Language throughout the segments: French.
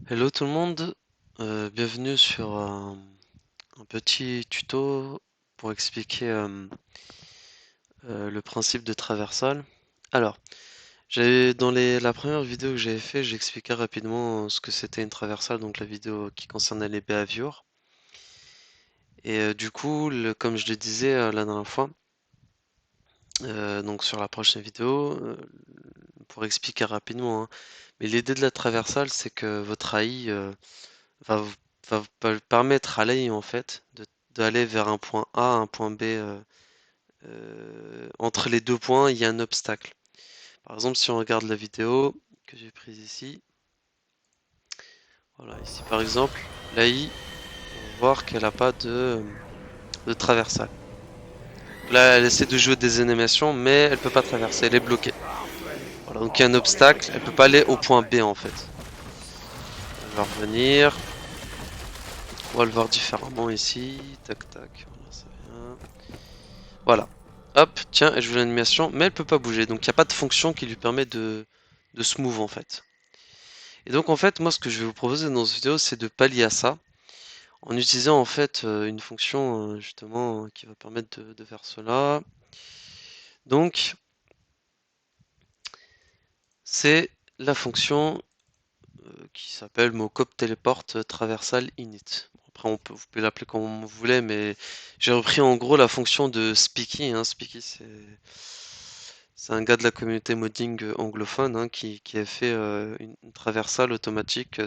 Hello tout le monde, bienvenue sur un petit tuto pour expliquer le principe de traversal. Alors, la première vidéo que j'avais fait, j'expliquais rapidement ce que c'était une traversale, donc la vidéo qui concernait les behaviors. Et du coup, comme je le disais la dernière fois, donc sur la prochaine vidéo, pour expliquer rapidement, hein, mais l'idée de la traversale, c'est que votre AI va vous, va permettre à l'AI en fait d'aller vers un point A, un point B. Entre les deux points, il y a un obstacle. Par exemple, si on regarde la vidéo que j'ai prise ici, voilà, ici par exemple, l'AI, on va voir qu'elle n'a pas de traversale. Donc là, elle essaie de jouer des animations, mais elle peut pas traverser, elle est bloquée. Voilà, donc il y a un obstacle, elle peut pas aller au point B en fait. Elle va revenir, on va le voir différemment ici, tac tac, voilà, ça vient. Voilà. Hop, tiens, elle joue l'animation, mais elle peut pas bouger. Donc il n'y a pas de fonction qui lui permet de se move en fait. Et donc en fait, moi ce que je vais vous proposer dans cette vidéo, c'est de pallier à ça en utilisant en fait une fonction justement qui va permettre de faire cela. Donc c'est la fonction qui s'appelle mockup teleport traversal init. Bon, après vous pouvez l'appeler comme vous voulez, mais j'ai repris en gros la fonction de Speaky, hein. Speaky c'est un gars de la communauté modding anglophone, hein, qui a fait une traversale automatique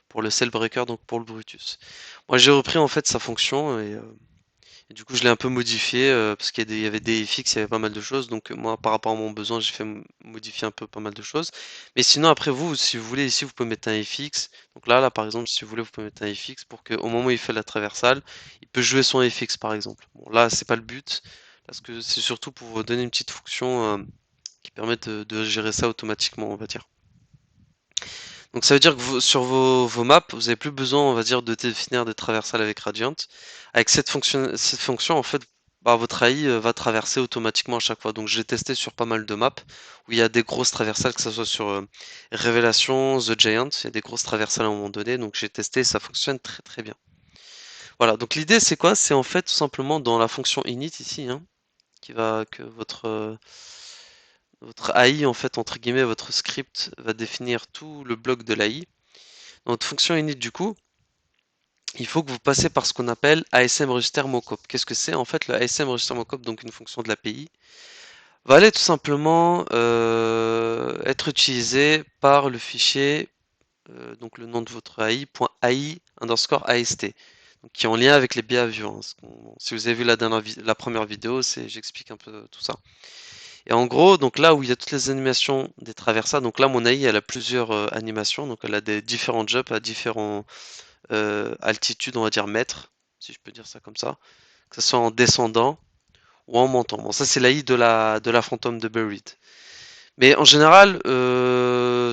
pour le Cellbreaker, donc pour le Brutus. Moi j'ai repris en fait sa fonction et du coup je l'ai un peu modifié parce il y avait des FX, il y avait pas mal de choses. Donc moi par rapport à mon besoin j'ai fait modifier un peu pas mal de choses. Mais sinon après vous, si vous voulez ici vous pouvez mettre un FX. Donc là par exemple si vous voulez vous pouvez mettre un FX pour qu'au moment où il fait la traversale, il peut jouer son FX par exemple. Bon là c'est pas le but, parce que c'est surtout pour vous donner une petite fonction qui permet de gérer ça automatiquement on va dire. Donc ça veut dire que sur vos maps, vous n'avez plus besoin, on va dire, de définir des traversales avec Radiant. Avec cette fonction, en fait, bah, votre AI va traverser automatiquement à chaque fois. Donc je l'ai testé sur pas mal de maps où il y a des grosses traversales, que ce soit sur Révélation, The Giant, il y a des grosses traversales à un moment donné. Donc j'ai testé, ça fonctionne très très bien. Voilà, donc l'idée c'est quoi? C'est en fait tout simplement dans la fonction init ici, hein, que votre AI, en fait, entre guillemets, votre script va définir tout le bloc de l'AI. Dans votre fonction init, du coup, il faut que vous passez par ce qu'on appelle ASM Register Mockup. Qu'est-ce que c'est? En fait, le ASM Register Mockup, donc une fonction de l'API, va aller tout simplement être utilisé par le fichier, donc le nom de votre AI, .ai underscore AST, donc qui est en lien avec les behaviors. Hein. Si vous avez vu la première vidéo, j'explique un peu tout ça. Et en gros, donc là où il y a toutes les animations des traversas, donc là mon AI elle a plusieurs animations, donc elle a des différents jumps à différents altitudes, on va dire mètres, si je peux dire ça comme ça, que ce soit en descendant ou en montant. Bon, ça c'est l'AI de la fantôme de Buried. Mais en général,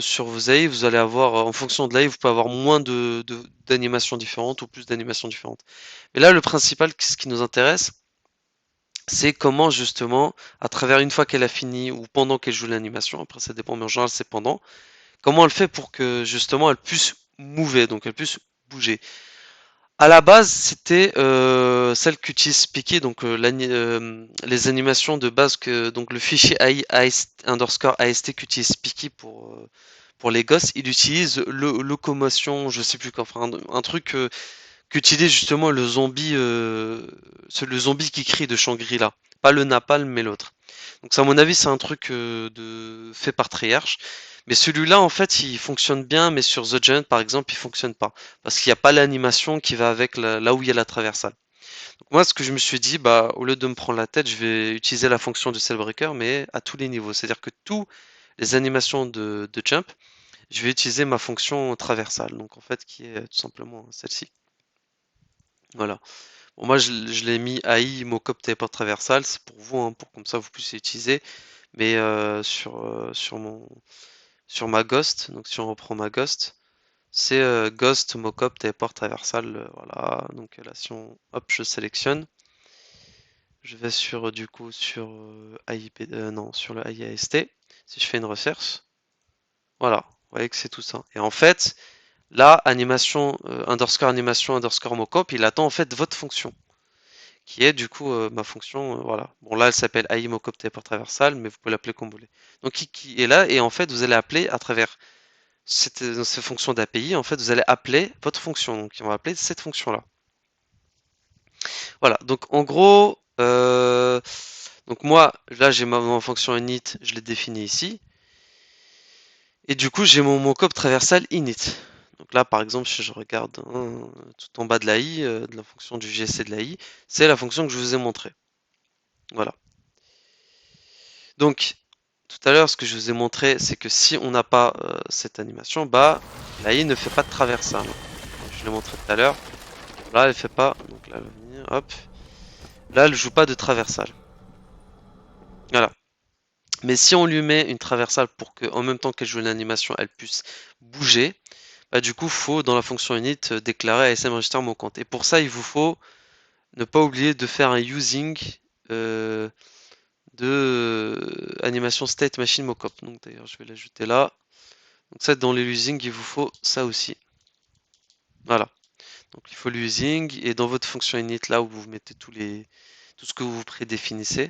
sur vos AI, vous allez avoir, en fonction de l'AI, vous pouvez avoir moins d'animations différentes ou plus d'animations différentes. Mais là, le principal, ce qui nous intéresse, c'est comment justement, à travers une fois qu'elle a fini ou pendant qu'elle joue l'animation, après ça dépend, mais en général c'est pendant, comment elle fait pour que justement elle puisse mouver, donc elle puisse bouger. À la base, c'était celle qu'utilise Speaky, donc les animations de base que donc le fichier AI underscore AST qu'utilise Speaky pour les gosses, il utilise le locomotion, je sais plus quoi, enfin un truc qu'utilise justement le zombie qui crie de Shangri-La, pas le Napalm mais l'autre. Donc ça, à mon avis, c'est un truc fait par Treyarch. Mais celui-là, en fait, il fonctionne bien, mais sur The Giant, par exemple, il fonctionne pas. Parce qu'il n'y a pas l'animation qui va avec là où il y a la traversale. Donc moi, ce que je me suis dit, bah, au lieu de me prendre la tête, je vais utiliser la fonction du Cellbreaker, mais à tous les niveaux. C'est-à-dire que tous les animations de jump, je vais utiliser ma fonction traversale. Donc en fait, qui est tout simplement celle-ci. Voilà. Bon, moi, je l'ai mis AI mockup teleport traversal, c'est pour vous, hein, pour comme ça vous puissiez utiliser. Mais sur ma Ghost, donc si on reprend ma Ghost, c'est Ghost mockup teleport traversal. Voilà. Donc là, si on, hop, je sélectionne, je vais sur du coup sur non, sur le AIAST. Si je fais une recherche, voilà, vous voyez que c'est tout ça. Et en fait, là, animation, underscore animation mockup, il attend en fait votre fonction, qui est du coup ma fonction, voilà. Bon là, elle s'appelle AI mockup téléport traversal, mais vous pouvez l'appeler comme vous voulez. Donc qui est là, et en fait, vous allez appeler à travers ces fonctions d'API, en fait, vous allez appeler votre fonction. Donc, on va appeler cette fonction-là. Voilà. Donc, en gros, donc moi, là, j'ai ma fonction init, je l'ai définie ici. Et du coup, j'ai mon mockup traversal init. Donc là, par exemple, si je regarde tout en bas de l'AI, de la fonction du GC de l'AI, c'est la fonction que je vous ai montrée. Voilà. Donc, tout à l'heure, ce que je vous ai montré, c'est que si on n'a pas cette animation, bah, l'AI ne fait pas de traversal. Je l'ai montré tout à l'heure. Là, elle fait pas. Donc là, elle va venir. Hop. Là, elle joue pas de traversal. Voilà. Mais si on lui met une traversale pour que, en même temps qu'elle joue une animation, elle puisse bouger, bah du coup, faut dans la fonction init déclarer ASM register mot compte. Et pour ça, il vous faut ne pas oublier de faire un using de animation state machine mockup. Donc d'ailleurs, je vais l'ajouter là. Donc ça, dans les using, il vous faut ça aussi. Voilà. Donc il faut l'using et dans votre fonction init là où vous mettez tout ce que vous prédéfinissez,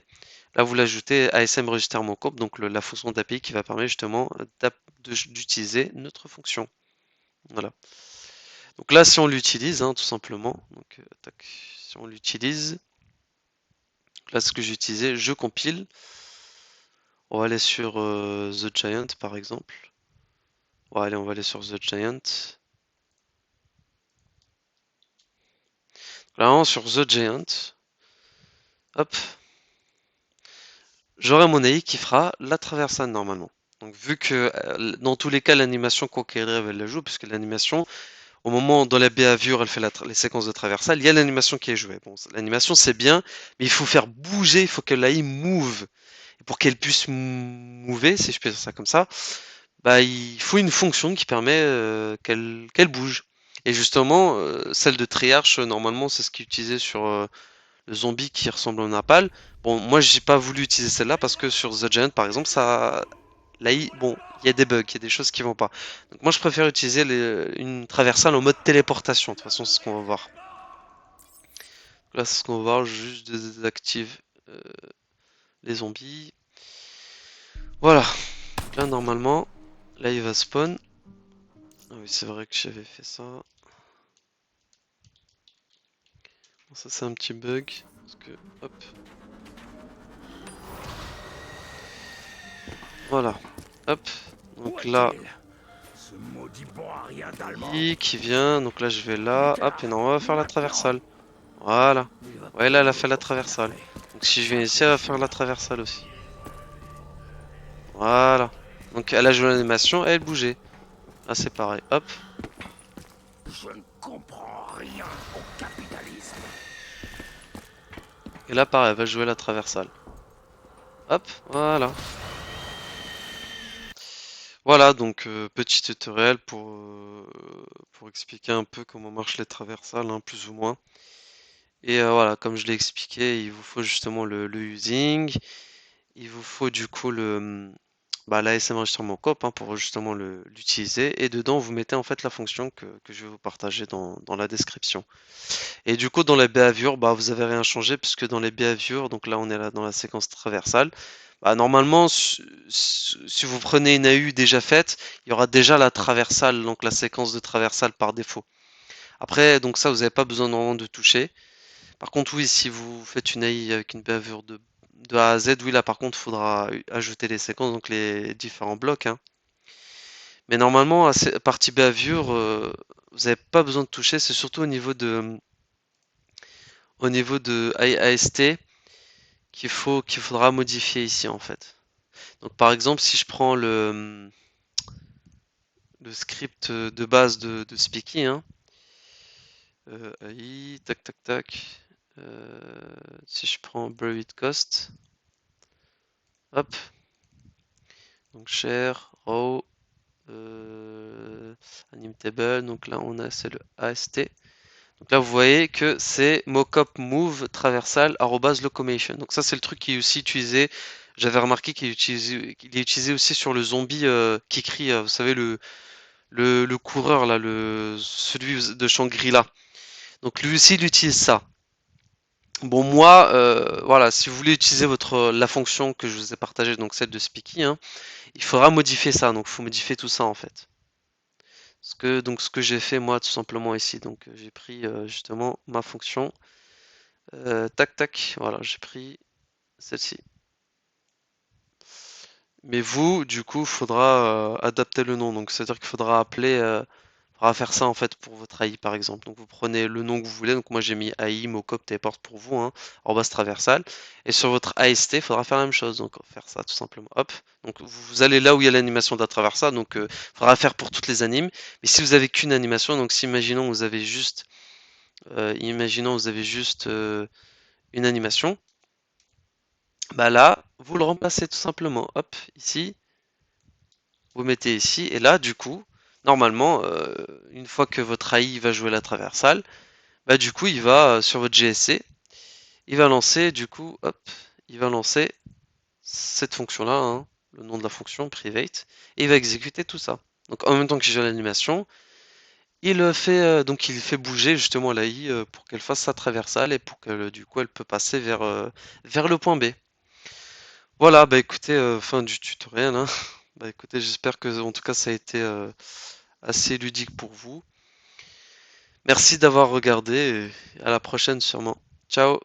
là vous l'ajoutez ASM register mockup, donc la fonction d'API qui va permettre justement d'utiliser notre fonction. Voilà. Donc là si on l'utilise tout simplement, donc tac, si on l'utilise, là ce que j'ai utilisé, je compile. On va aller sur The Giant par exemple. Bon, allez, on va aller sur The Giant. Là sur The Giant, hop, j'aurai mon AI qui fera la traversale normalement. Donc vu que dans tous les cas l'animation Conqueror elle la joue, puisque l'animation, au moment dans la behavior elle fait les séquences de traversale, il y a l'animation qui est jouée. Bon, l'animation c'est bien, mais il faut faire bouger, il faut que l'AI move. Et pour qu'elle puisse mouver, si je peux dire ça comme ça, bah il faut une fonction qui permet qu'elle bouge. Et justement, celle de triarche, normalement c'est ce qui est utilisé sur le zombie qui ressemble au napal. Bon, moi j'ai pas voulu utiliser celle-là parce que sur The Giant par exemple, ça, là, bon, il y a des bugs, il y a des choses qui vont pas. Donc moi je préfère utiliser une traversale en mode téléportation. De toute façon, c'est ce qu'on va voir. Là, c'est ce qu'on va voir, juste désactive euh, les zombies. Voilà. Donc là, normalement, là il va spawn. Ah oui, c'est vrai que j'avais fait ça. Bon, ça c'est un petit bug. Parce que, hop. Voilà. Hop. Donc là, qui vient. Donc là, je vais là. Hop, et non, on va faire la traversale. Voilà. Ouais, là, elle a fait la traversale. Donc si je viens ici, elle va faire la traversale aussi. Voilà. Donc elle a joué l'animation et elle bougeait. Là, c'est pareil. Hop. Je ne comprends rien au capitalisme. Et là, pareil, elle va jouer la traversale. Hop. Voilà. Voilà, donc petit tutoriel pour expliquer un peu comment marchent les traversales, plus ou moins. Et voilà, comme je l'ai expliqué, il vous faut justement le using. Il vous faut du coup l'ASM enregistrement cop pour justement l'utiliser. Et dedans, vous mettez en fait la fonction que je vais vous partager dans la description. Et du coup, dans les behaviors, bah, vous avez rien changé puisque dans les behaviors, donc là, on est là dans la séquence traversale. Bah, normalement, si vous prenez une AU déjà faite, il y aura déjà la traversale, donc la séquence de traversale par défaut. Après, donc ça, vous n'avez pas besoin normalement de toucher. Par contre, oui, si vous faites une AI avec une behavior de A à Z, oui, là par contre, il faudra ajouter les séquences, donc les différents blocs. Mais normalement, à cette partie behavior, vous n'avez pas besoin de toucher, c'est surtout au niveau de AST qu'il faudra modifier ici en fait. Donc par exemple, si je prends le script de base de Speaky, AI, tac tac tac, si je prends Brevet Cost, hop, donc share, raw, anim table, donc là on a c'est le AST. Donc là vous voyez que c'est mockup move traversal @locomation. Donc ça c'est le truc qui est aussi utilisé. J'avais remarqué qu'il est utilisé aussi sur le zombie qui crie, vous savez le coureur là, celui de Shangri-La. Donc lui aussi il utilise ça. Bon moi, voilà, si vous voulez utiliser la fonction que je vous ai partagée, donc celle de Speaky, hein, il faudra modifier ça. Donc il faut modifier tout ça en fait. Ce que j'ai fait moi tout simplement ici, donc j'ai pris justement ma fonction, tac tac, voilà, j'ai pris celle-ci. Mais vous, du coup, faudra adapter le nom. Donc, c'est-à-dire qu'il faudra faire ça en fait pour votre AI par exemple. Donc, vous prenez le nom que vous voulez. Donc, moi j'ai mis AI, mockup, téport pour vous, hein, en base traversale. Et sur votre AST, il faudra faire la même chose. Donc, faire ça tout simplement. Hop. Donc, vous allez là où il y a l'animation de la traversale. Donc, il faudra faire pour toutes les animes. Mais si vous avez qu'une animation, donc si imaginons vous avez juste une animation, bah là, vous le remplacez tout simplement. Hop, ici. Vous mettez ici, et là, du coup, normalement, une fois que votre AI va jouer la traversale, bah du coup, il va sur votre GSC, il va lancer, du coup, hop, il va lancer cette fonction-là, hein, le nom de la fonction, private, et il va exécuter tout ça. Donc en même temps que j'ai l'animation, il fait bouger justement l'AI pour qu'elle fasse sa traversale et pour que du coup elle peut passer vers le point B. Voilà, bah écoutez, fin du tutoriel, hein. Bah écoutez, j'espère que en tout cas ça a été assez ludique pour vous. Merci d'avoir regardé et à la prochaine sûrement. Ciao!